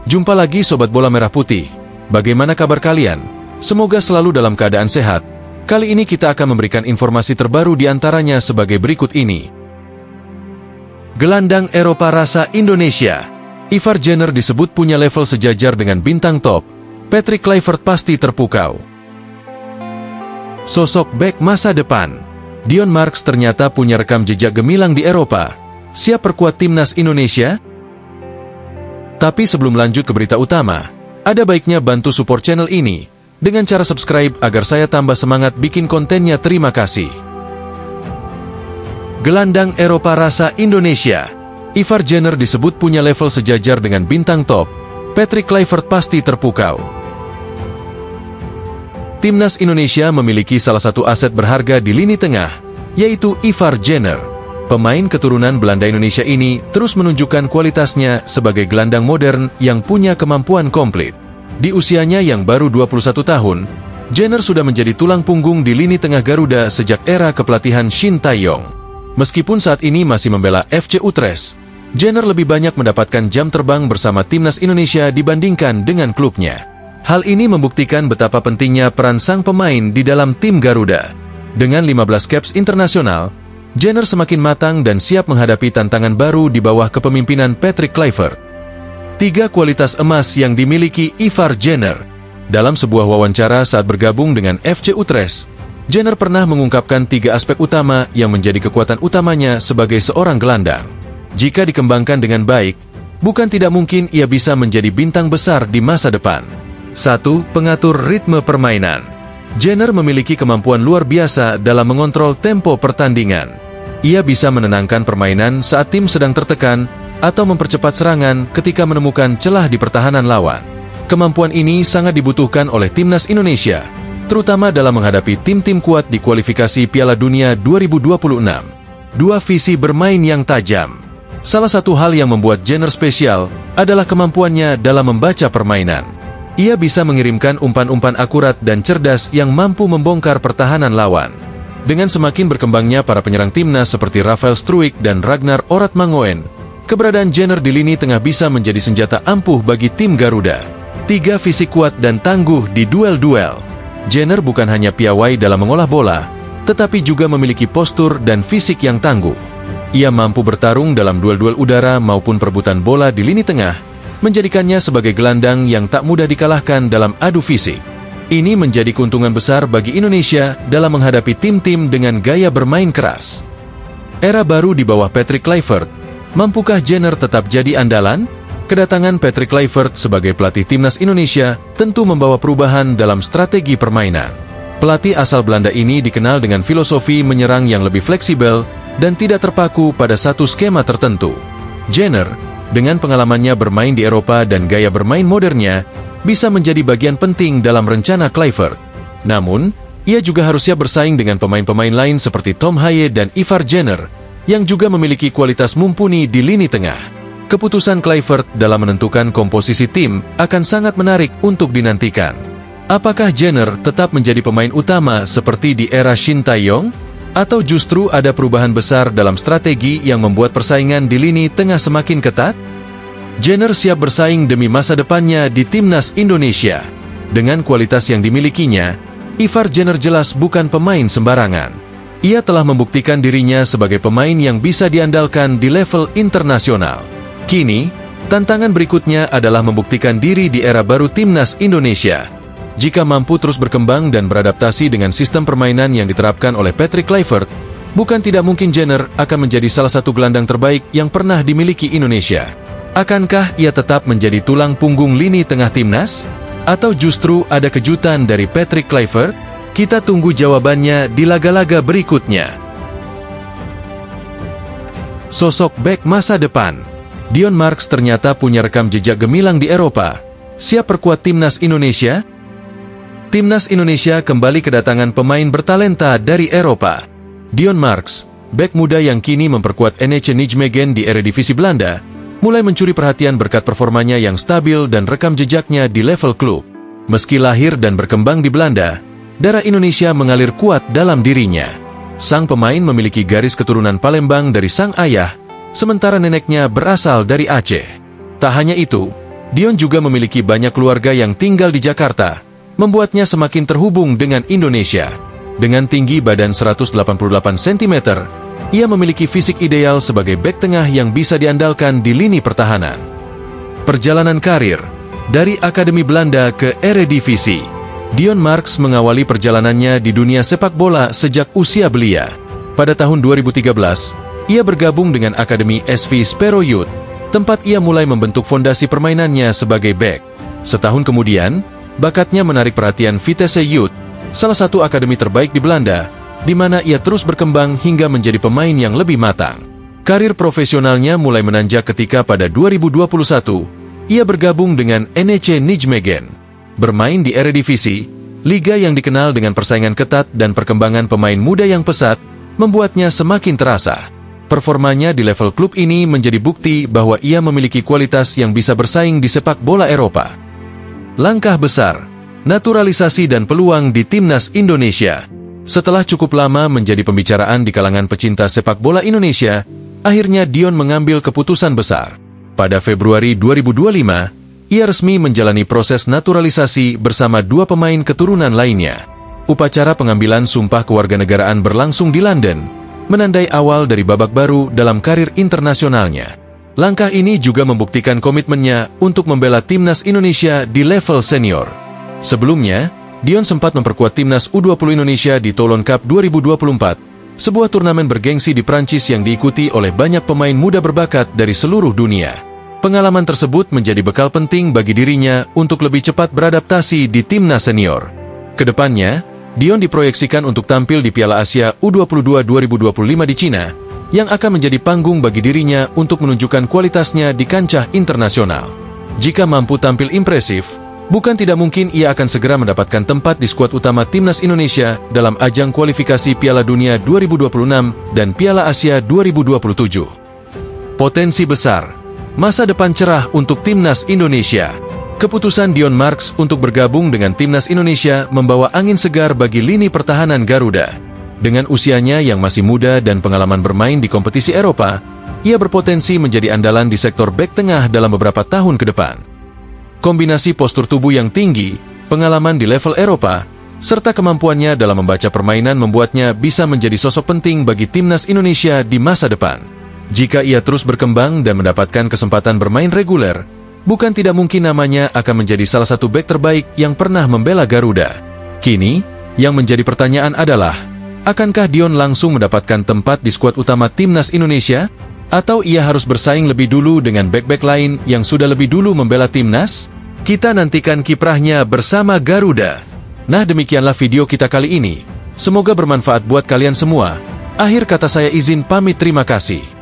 Jumpa lagi Sobat Bola Merah Putih. Bagaimana kabar kalian? Semoga selalu dalam keadaan sehat. Kali ini kita akan memberikan informasi terbaru di antaranya sebagai berikut ini. Gelandang Eropa rasa Indonesia. Ivar Jenner disebut punya level sejajar dengan bintang top. Patrick Kluivert pasti terpukau. Sosok bek masa depan. Dion Marks ternyata punya rekam jejak gemilang di Eropa. Siap perkuat timnas Indonesia? Tapi sebelum lanjut ke berita utama, ada baiknya bantu support channel ini dengan cara subscribe agar saya tambah semangat bikin kontennya. Terima kasih. Gelandang Eropa rasa Indonesia. Ivar Jenner disebut punya level sejajar dengan bintang top. Patrick Kluivert pasti terpukau. Timnas Indonesia memiliki salah satu aset berharga di lini tengah, yaitu Ivar Jenner. Pemain keturunan Belanda Indonesia ini terus menunjukkan kualitasnya sebagai gelandang modern yang punya kemampuan komplit. Di usianya yang baru 21 tahun, Jenner sudah menjadi tulang punggung di lini tengah Garuda sejak era kepelatihan Shin Tae-yong. Meskipun saat ini masih membela FC Utrecht, Jenner lebih banyak mendapatkan jam terbang bersama timnas Indonesia dibandingkan dengan klubnya. Hal ini membuktikan betapa pentingnya peran sang pemain di dalam tim Garuda. Dengan 15 caps internasional, Jenner semakin matang dan siap menghadapi tantangan baru di bawah kepemimpinan Patrick Kluivert. 3 kualitas emas yang dimiliki Ivar Jenner. Dalam sebuah wawancara saat bergabung dengan FC Utrecht, Jenner pernah mengungkapkan 3 aspek utama yang menjadi kekuatan utamanya sebagai seorang gelandang. Jika dikembangkan dengan baik, bukan tidak mungkin ia bisa menjadi bintang besar di masa depan. 1. Pengatur ritme permainan. Jenner memiliki kemampuan luar biasa dalam mengontrol tempo pertandingan. Ia bisa menenangkan permainan saat tim sedang tertekan atau mempercepat serangan ketika menemukan celah di pertahanan lawan. Kemampuan ini sangat dibutuhkan oleh timnas Indonesia, terutama dalam menghadapi tim-tim kuat di kualifikasi Piala Dunia 2026. 2. Visi bermain yang tajam. Salah satu hal yang membuat Jenner spesial adalah kemampuannya dalam membaca permainan. Ia bisa mengirimkan umpan-umpan akurat dan cerdas yang mampu membongkar pertahanan lawan. Dengan semakin berkembangnya para penyerang timnas seperti Rafael Struijk dan Ragnar Oratmangoen, keberadaan Jenner di lini tengah bisa menjadi senjata ampuh bagi tim Garuda. 3. Fisik kuat dan tangguh di duel-duel. Jenner bukan hanya piawai dalam mengolah bola, tetapi juga memiliki postur dan fisik yang tangguh. Ia mampu bertarung dalam duel-duel udara maupun perebutan bola di lini tengah, menjadikannya sebagai gelandang yang tak mudah dikalahkan dalam adu fisik. Ini menjadi keuntungan besar bagi Indonesia dalam menghadapi tim-tim dengan gaya bermain keras. Era baru di bawah Patrick Kluivert. Mampukah Jenner tetap jadi andalan? Kedatangan Patrick Kluivert sebagai pelatih timnas Indonesia tentu membawa perubahan dalam strategi permainan. Pelatih asal Belanda ini dikenal dengan filosofi menyerang yang lebih fleksibel dan tidak terpaku pada satu skema tertentu. Jenner, dengan pengalamannya bermain di Eropa dan gaya bermain modernnya, bisa menjadi bagian penting dalam rencana Kluivert. Namun, ia juga harus siap bersaing dengan pemain-pemain lain seperti Tom Haye dan Ivar Jenner, yang juga memiliki kualitas mumpuni di lini tengah. Keputusan Kluivert dalam menentukan komposisi tim akan sangat menarik untuk dinantikan. Apakah Jenner tetap menjadi pemain utama seperti di era Shin Tae-yong? Atau justru ada perubahan besar dalam strategi yang membuat persaingan di lini tengah semakin ketat? Jenner siap bersaing demi masa depannya di timnas Indonesia. Dengan kualitas yang dimilikinya, Ivar Jenner jelas bukan pemain sembarangan. Ia telah membuktikan dirinya sebagai pemain yang bisa diandalkan di level internasional. Kini, tantangan berikutnya adalah membuktikan diri di era baru timnas Indonesia. Jika mampu terus berkembang dan beradaptasi dengan sistem permainan yang diterapkan oleh Patrick Kluivert, bukan tidak mungkin Jenner akan menjadi salah satu gelandang terbaik yang pernah dimiliki Indonesia. Akankah ia tetap menjadi tulang punggung lini tengah timnas? Atau justru ada kejutan dari Patrick Kluivert? Kita tunggu jawabannya di laga-laga berikutnya. Sosok bek masa depan. Dion Marks ternyata punya rekam jejak gemilang di Eropa. Siap perkuat timnas Indonesia? Timnas Indonesia kembali kedatangan pemain bertalenta dari Eropa. Dion Marks, bek muda yang kini memperkuat NEC Nijmegen di Eredivisie Belanda, mulai mencuri perhatian berkat performanya yang stabil dan rekam jejaknya di level klub. Meski lahir dan berkembang di Belanda, darah Indonesia mengalir kuat dalam dirinya. Sang pemain memiliki garis keturunan Palembang dari sang ayah, sementara neneknya berasal dari Aceh. Tak hanya itu, Dion juga memiliki banyak keluarga yang tinggal di Jakarta, membuatnya semakin terhubung dengan Indonesia. Dengan tinggi badan 188 cm, ia memiliki fisik ideal sebagai bek tengah yang bisa diandalkan di lini pertahanan. Perjalanan karir dari Akademi Belanda ke Eredivisie. Dion Marks mengawali perjalanannya di dunia sepak bola sejak usia belia. Pada tahun 2013, ia bergabung dengan Akademi SV Sparrow Youth, tempat ia mulai membentuk fondasi permainannya sebagai bek. Setahun kemudian, bakatnya menarik perhatian Vitesse Youth, salah satu akademi terbaik di Belanda, di mana ia terus berkembang hingga menjadi pemain yang lebih matang. Karir profesionalnya mulai menanjak ketika pada 2021, ia bergabung dengan NEC Nijmegen. Bermain di Eredivisie, liga yang dikenal dengan persaingan ketat dan perkembangan pemain muda yang pesat, membuatnya semakin terasa. Performanya di level klub ini menjadi bukti bahwa ia memiliki kualitas yang bisa bersaing di sepak bola Eropa. Langkah besar, naturalisasi dan peluang di Timnas Indonesia. Setelah cukup lama menjadi pembicaraan di kalangan pecinta sepak bola Indonesia, akhirnya Dion mengambil keputusan besar. Pada Februari 2025, ia resmi menjalani proses naturalisasi bersama 2 pemain keturunan lainnya. Upacara pengambilan sumpah kewarganegaraan berlangsung di London, menandai awal dari babak baru dalam karir internasionalnya. Langkah ini juga membuktikan komitmennya untuk membela Timnas Indonesia di level senior. Sebelumnya, Dion sempat memperkuat Timnas U20 Indonesia di Toulon Cup 2024, sebuah turnamen bergengsi di Prancis yang diikuti oleh banyak pemain muda berbakat dari seluruh dunia. Pengalaman tersebut menjadi bekal penting bagi dirinya untuk lebih cepat beradaptasi di Timnas senior. Kedepannya, Dion diproyeksikan untuk tampil di Piala Asia U22 2025 di Cina, yang akan menjadi panggung bagi dirinya untuk menunjukkan kualitasnya di kancah internasional. Jika mampu tampil impresif, bukan tidak mungkin ia akan segera mendapatkan tempat di skuad utama Timnas Indonesia dalam ajang kualifikasi Piala Dunia 2026 dan Piala Asia 2027. Potensi besar, masa depan cerah untuk Timnas Indonesia. Keputusan Dion Marks untuk bergabung dengan Timnas Indonesia membawa angin segar bagi lini pertahanan Garuda. Dengan usianya yang masih muda dan pengalaman bermain di kompetisi Eropa, ia berpotensi menjadi andalan di sektor bek tengah dalam beberapa tahun ke depan. Kombinasi postur tubuh yang tinggi, pengalaman di level Eropa, serta kemampuannya dalam membaca permainan membuatnya bisa menjadi sosok penting bagi Timnas Indonesia di masa depan. Jika ia terus berkembang dan mendapatkan kesempatan bermain reguler, bukan tidak mungkin namanya akan menjadi salah satu bek terbaik yang pernah membela Garuda. Kini, yang menjadi pertanyaan adalah, akankah Dion langsung mendapatkan tempat di skuad utama Timnas Indonesia? Atau ia harus bersaing lebih dulu dengan bek-bek lain yang sudah lebih dulu membela Timnas? Kita nantikan kiprahnya bersama Garuda. Nah, demikianlah video kita kali ini. Semoga bermanfaat buat kalian semua. Akhir kata saya izin pamit, terima kasih.